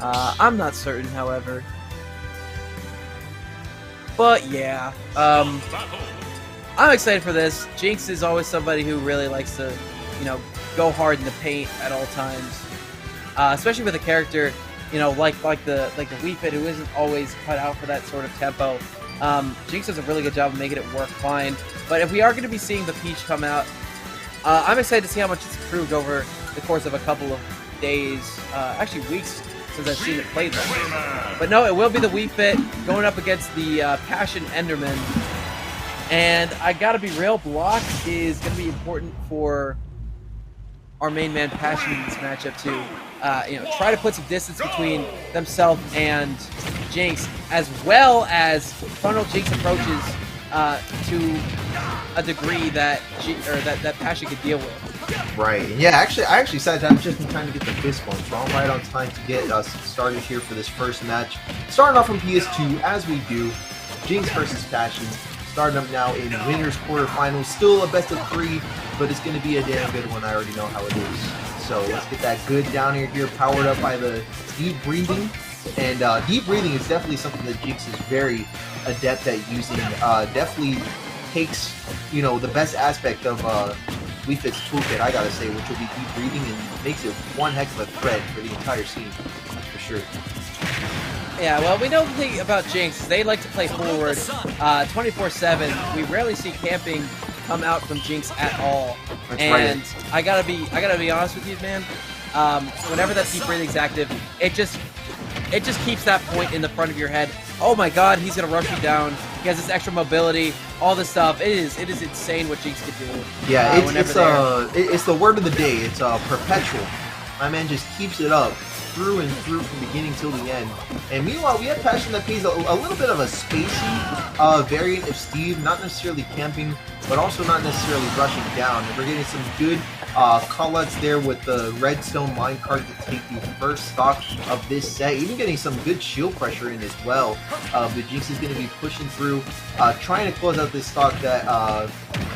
I'm not certain, however. But yeah, I'm excited for this. Jinx is always somebody who really likes to, go hard in the paint at all times, especially with a character, like the Wii Fit, who isn't always cut out for that sort of tempo. Jinx does a really good job of making it work fine. But if we are going to be seeing the Peach come out, I'm excited to see how much it's improved over the course of a couple of days, actually weeks, since I've seen it played like. But no, it will be the Wii Fit going up against the Passion Enderman. And I gotta be real, block is gonna be important for our main man Passion in this matchup to try to put some distance between themselves and Jinx, as well as frontal Jinx approaches to a degree that that Passion could deal with. Right. Yeah, I actually sat down just in time to get the fist bump, so I'm right on time to get us started here for this first match. Starting off from PS2, as we do, Jinx versus Passion. Starting up now in winners quarterfinals. Still a best of 3, but it's going to be a damn good one. I already know how it is. So let's get that good down here, powered up by the deep breathing. And deep breathing is definitely something that Jinx is very adept at using. Definitely takes, the best aspect of Wii Fit's toolkit, I gotta say, which will be deep breathing, and makes it one heck of a thread for the entire scene. That's for sure. Yeah, well, we know the thing about Jinx is they like to play forward 24/7. We rarely see camping come out from Jinx at all. That's and right. I gotta be honest with you, man. Whenever that deep breathing's active, it just keeps that point in the front of your head. Oh my God, he's gonna rush me down. He has this extra mobility, all this stuff. It is insane what Jinx can do. Yeah, it's the word of the day. It's perpetual. My man just keeps it up through and through from beginning till the end. And meanwhile, we have Passion that plays a little bit of a spacey variant of Steve, not necessarily camping, but also not necessarily rushing down. And we're getting some good call-outs there with the redstone minecart to take the first stock of this set. Even getting some good shield pressure in as well. But Jinx is going to be pushing through, trying to close out this stock that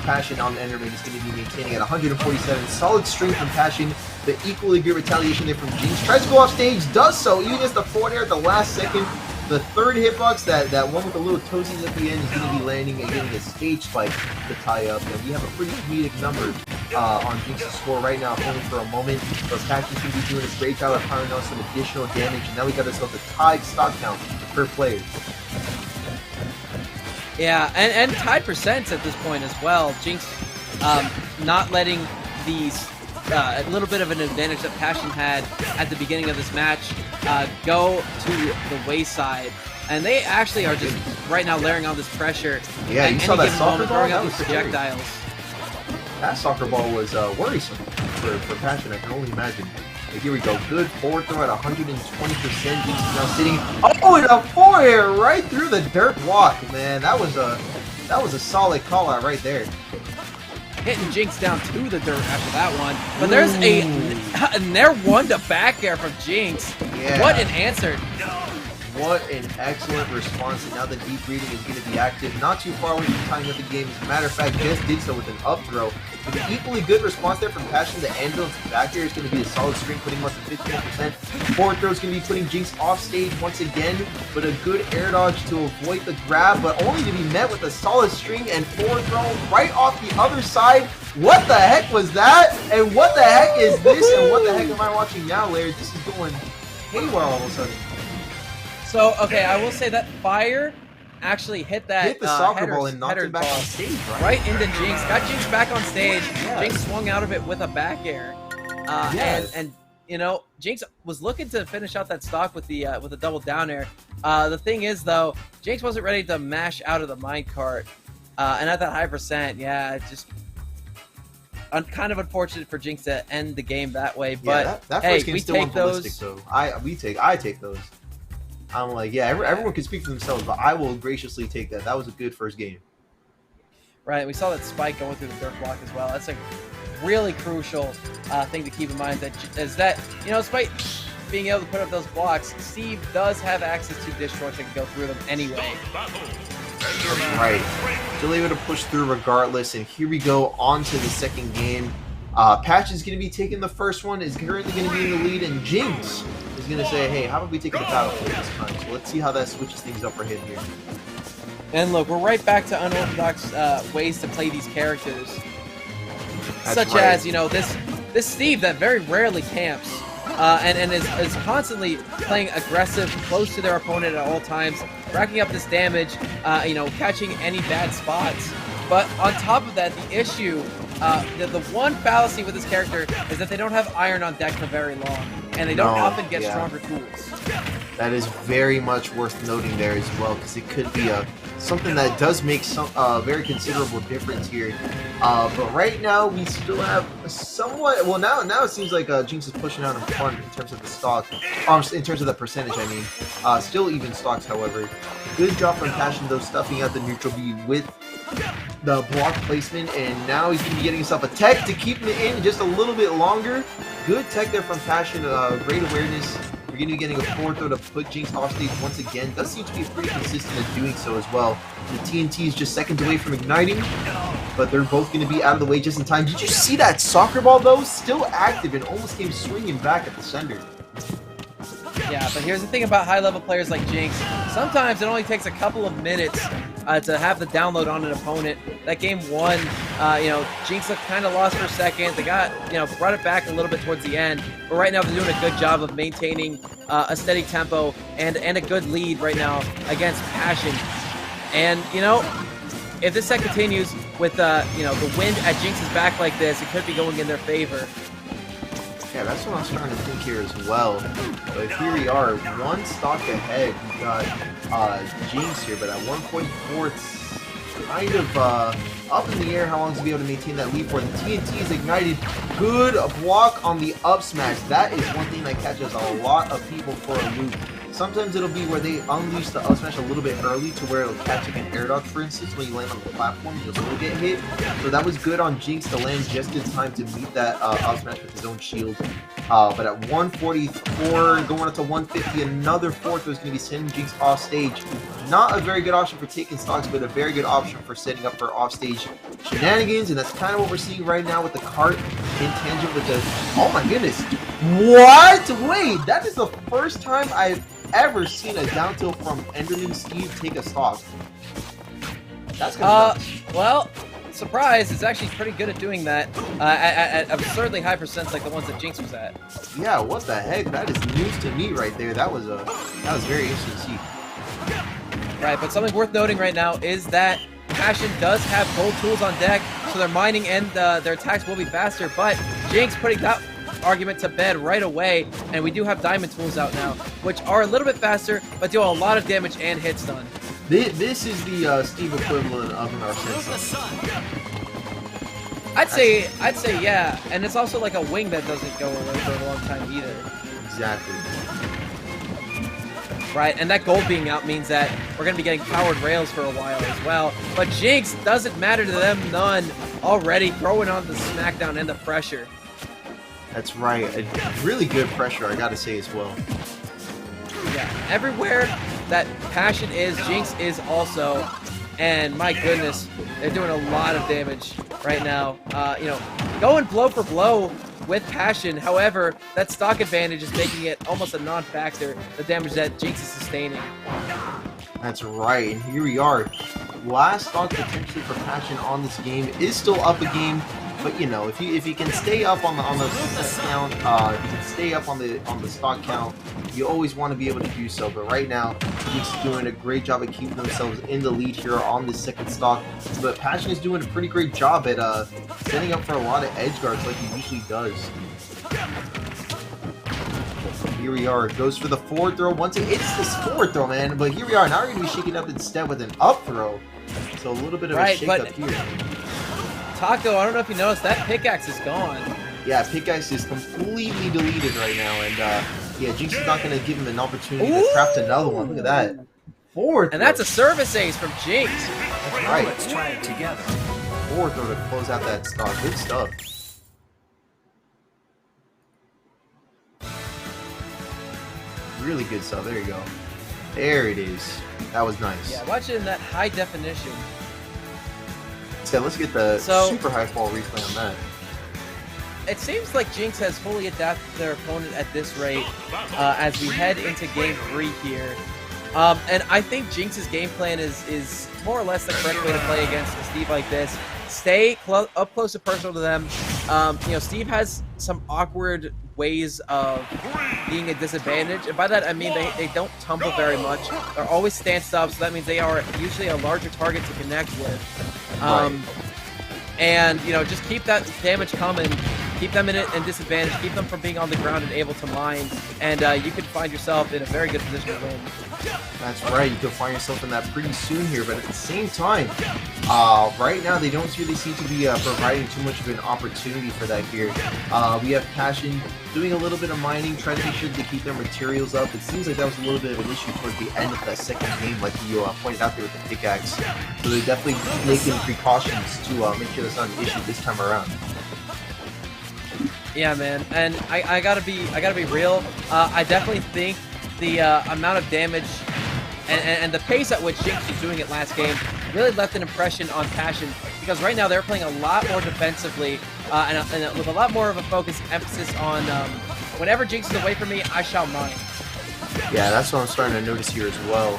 Passion on Enderman is going to be maintaining at 147. Solid strength from Passion, but equally good retaliation there from Jinx. Tries to go off stage, does so, even gets the forward air at the last second. The third hitbox, that one with the little toesies at the end, is going to be landing and getting a stage spike to tie up. And we have a pretty comedic number on Jinx's score right now, only for a moment. But Passion's going to be doing a great job of piling on some additional damage. And now we got ourselves a tied stock count per player. Yeah, and tied percents at this point as well. Jinx not letting these a little bit of an advantage that Passion had at the beginning of this match go to the wayside. And they actually are just right now layering on this pressure. Yeah, you saw that soccer ball? Throwing out these projectiles. That soccer ball was worrisome for Passion, I can only imagine. But here we go, good forward throw at 120%. Jinx is now sitting. Oh, and a forward air right through the dirt block, man. That was a solid call out right there. Hitting Jinx down to the dirt after that one. But there's a near one to back air from Jinx. Yeah. What an answer. What an excellent response, and now the deep breathing is going to be active. Not too far away from tying up the game. As a matter of fact, just did so with an up throw. With an equally good response there from Passion, the anvil to back air is going to be a solid string, putting less than 15%. Forward throw is going to be putting Jinx off stage once again, but a good air dodge to avoid the grab, but only to be met with a solid string and forward throw right off the other side. What the heck was that? And what the heck is this? And what the heck am I watching now, Larry? This is going haywire all of a sudden. So, okay, I will say that fire actually hit the soccer ball and knocked it back on stage, right into Jinx. Got Jinx back on stage. Yeah. Jinx swung out of it with a back air. Yes. And Jinx was looking to finish out that stock with the double down air. The thing is, though, Jinx wasn't ready to mash out of the minecart. And at that high percent, yeah, it's just kind of unfortunate for Jinx to end the game that way. But yeah, that hey, first game's still take unballistic, those. though. I take those. I'm like, yeah, everyone can speak for themselves, but I will graciously take that. That was a good first game. Right, we saw that spike going through the dirt block as well. That's a really crucial thing to keep in mind. Despite being able to put up those blocks, Steve does have access to Distortion that can go through them anyway. Right. Still able to push through regardless, and here we go on to the second game. Patch is going to be taking the first one, is currently going to be in the lead, and Jinx is going to say, hey, how about we take the battlefield this time? So let's see how that switches things up for him here. And look, we're right back to unorthodox ways to play these characters. Such as, you know, this Steve that very rarely camps and is constantly playing aggressive, close to their opponent at all times, racking up this damage, you know, catching any bad spots. But on top of that, the issue, the one fallacy with this character is that they don't have iron on deck for very long, and they don't often get stronger tools. That is very much worth noting there as well, because it could be something that does make some very considerable difference here. But right now, we still have somewhat. Well, now it seems like Jinx is pushing out in front in terms of the stock, in terms of the percentage. I mean, still even stocks. However, good job from Passion though, stuffing out the neutral B with the block placement, and now he's gonna be getting himself a tech to keep it in just a little bit longer. Good tech there from Passion. Great awareness. We're going to be getting a forward throw to put Jinx off stage once again. Does seem to be pretty consistent at doing so as well. The TNT is just seconds away from igniting, but they're both going to be out of the way just in time. Did you see that soccer ball, though? Still active and almost came swinging back at the sender. Yeah, but here's the thing about high-level players like Jinx. Sometimes it only takes a couple of minutes to have the download on an opponent. That game one, you know, Jinx looked kind of lost for a second. They got, you know, brought it back a little bit towards the end. But right now they're doing a good job of maintaining a steady tempo and a good lead right now against Passion. And, you know, if this set continues with, you know, the wind at Jinx's back like this, it could be going in their favor. Yeah, that's what I was trying to think here as well. But here we are, one stock ahead. We got Jinx here, but at 144, it's kind of up in the air how long he's going to be able to maintain that lead for. The TNT is ignited. Good block on the up smash. That is one thing that catches a lot of people for a loop. Sometimes it'll be where they unleash the up smash a little bit early to where it'll catch like an air dodge, for instance, when you land on the platform, you'll still get hit. So that was good on Jinx to land just in time to meet that up smash with his own shield. But at 144, going up to 150, another fourth was going to be sending Jinx off stage. Not a very good option for taking stocks, but a very good option for setting up for offstage shenanigans, and that's kind of what we're seeing right now with the cart in tangent with the... Oh my goodness! What? Wait, that is the first time I've ever seen a down tilt from Enderman Steve take a stock. That's kind of nuts. Well, surprise, it's actually pretty good at doing that at absurdly high percents like the ones that Jinx was at. Yeah, what the heck? That is news to me right there. That was very interesting to see. Right, but something worth noting right now is that Passion does have gold tools on deck, so their mining and their attacks will be faster, but Jinx putting that argument to bed right away, and we do have diamond tools out now, which are a little bit faster, but do a lot of damage and hits done. This is the Steve equivalent of an Arsene. I'd say yeah, and it's also like a wing that doesn't go away for a long time either. Exactly. Right, and that gold being out means that we're going to be getting powered rails for a while as well. But Jinx doesn't matter to them none, already throwing on the smackdown and the pressure. That's right, a really good pressure, I gotta say as well. Yeah, everywhere that Passion is, Jinx is also. And my goodness, they're doing a lot of damage right now. You know, going blow for blow with Passion. However, that stock advantage is making it almost a non-factor, the damage that Jinx is sustaining. That's right, and here we are. Last stock potentially for Passion on this game is still up a game, but you know, if you can stay up on the count, if you can stay up on the stock count, you always want to be able to do so. But right now, Jinx is doing a great job at keeping themselves in the lead here on this second stock. But Passion is doing a pretty great job at setting up for a lot of edge guards like he usually does. Here we are. Goes for the forward throw. Once it's this forward throw, man. But here we are. Now we're going to be shaking up instead with an up throw. So a little bit of a shake up here. Taco, I don't know if you noticed, that pickaxe is gone. Yeah, pickaxe is completely deleted right now. And yeah, Jinx is not going to give him an opportunity to craft another one. Look at that. Forward throw. And that's a service ace from Jinx. That's right. Let's try it together. Forward throw to close out that stock. Good stuff. Really good stuff. There you go. There it is. That was nice. Yeah, watch it in that high definition. So let's get the super high fall replay on that. it seems like Jinx has fully adapted their opponent at this rate as we head into Game 3 here. And I think Jinx's game plan is more or less the correct way to play against a Steve like this. Stay up close and personal to them. You know, Steve has some awkward ways of being a disadvantage, and by that I mean they don't tumble very much. They're always stance up, so that means they are usually a larger target to connect with. And, you know, just keep that damage coming, keep them in disadvantage, keep them from being on the ground and able to mine, and you can find yourself in a very good position to win. That's right, you can find yourself in that pretty soon here, but at the same time, right now they don't really seem to be providing too much of an opportunity for that here. We have Passion doing a little bit of mining, trying to make sure they keep their materials up. It seems like that was a little bit of an issue towards the end of that second game, like you pointed out there with the pickaxe. So they're definitely making precautions to make sure that's not an issue this time around. Yeah, man, and I gotta be real. I definitely think the amount of damage and the pace at which Jinx was doing it last game really left an impression on Passion, because right now they're playing a lot more defensively and with a lot more of a focus emphasis on whenever Jinx is away from me, I shall mine. Yeah, that's what I'm starting to notice here as well.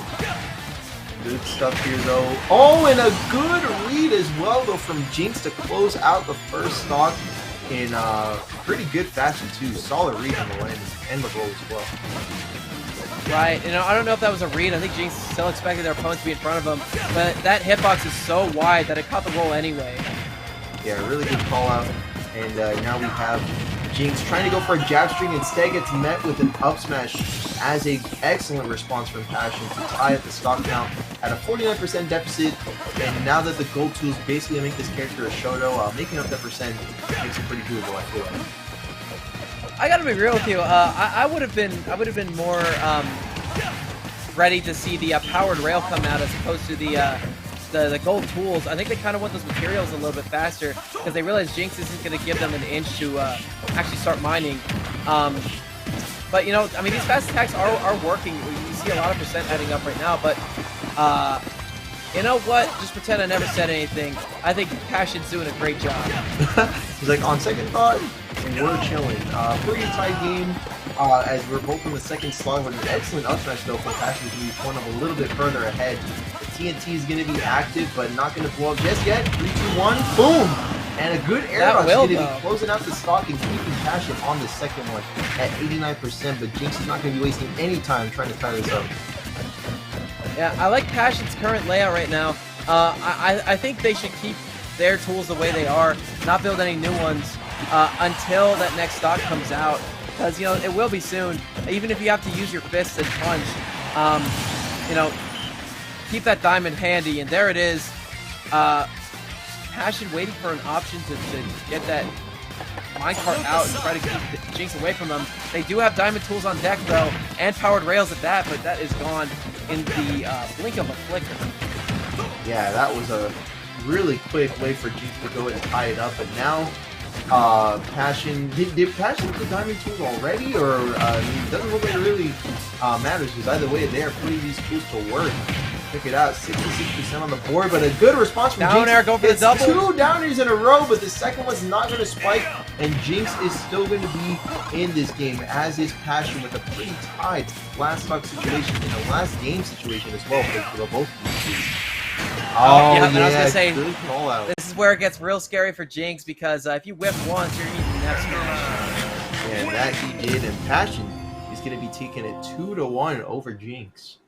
Good stuff here though. Oh, and a good read as well though from Jinx to close out the first stock in pretty good fashion too. Solid read on the lane and the roll as well. Right, you know, I don't know if that was a read. I think Jinx still expected their opponent to be in front of them, but that hitbox is so wide that it caught the roll anyway. Yeah, really good call out. And now we have Jinx trying to go for a jab string, instead gets met with an up smash as an excellent response from Passion to tie at the stock count at a 49% deficit. And now that the gold tools basically make this character a Shoto, making up that percent makes it pretty doable, I feel like. I gotta be real with you. I would have been more ready to see the powered rail come out as opposed to the gold tools. I think they kind of want those materials a little bit faster because they realize Jinx isn't going to give them an inch to actually start mining. But you know, I mean, these fast attacks are working. You see a lot of percent adding up right now. But you know what? Just pretend I never said anything. I think Passion's doing a great job. He's like, on second thought, we're chilling. Pretty tight game. As we're both in the second slot with an excellent up smash though from Passion to be point up a little bit further ahead. The TNT is going to be active, but not going to blow up just yet. 3, 2, 1, boom! And a good air rush is going to be closing out the stock and keeping Passion on the second one at 89%, but Jinx is not going to be wasting any time trying to tie this up. Yeah, I like Passion's current layout right now. I think they should keep their tools the way they are, not build any new ones until that next stock comes out. Because, you know, it will be soon. Even if you have to use your fists and punch, you know, keep that diamond handy. And there it is. Passion waiting for an option to get that minecart out and try to keep Jinx away from them. They do have diamond tools on deck, though, and powered rails at that, but that is gone in the blink of a flicker. Yeah, that was a really quick way for Jinx to go and tie it up, but now Passion, did Passion get the diamond tools already, or it doesn't look like it really matters, because either way they are putting these tools to work. Check it out, 66% on the board, but a good response from Jinx. Down air, go for the double. 2 downers in a row, but the second one's not going to spike, and Jinx is still going to be in this game, as is Passion with a pretty tight last stock situation and a last game situation as well for both of these teams. Oh, yeah, but I was going to say, this is where it gets real scary for Jinx, because if you whip once, you're eating that smash. And that he did, and Passion is going to be taking it 2-1 over Jinx.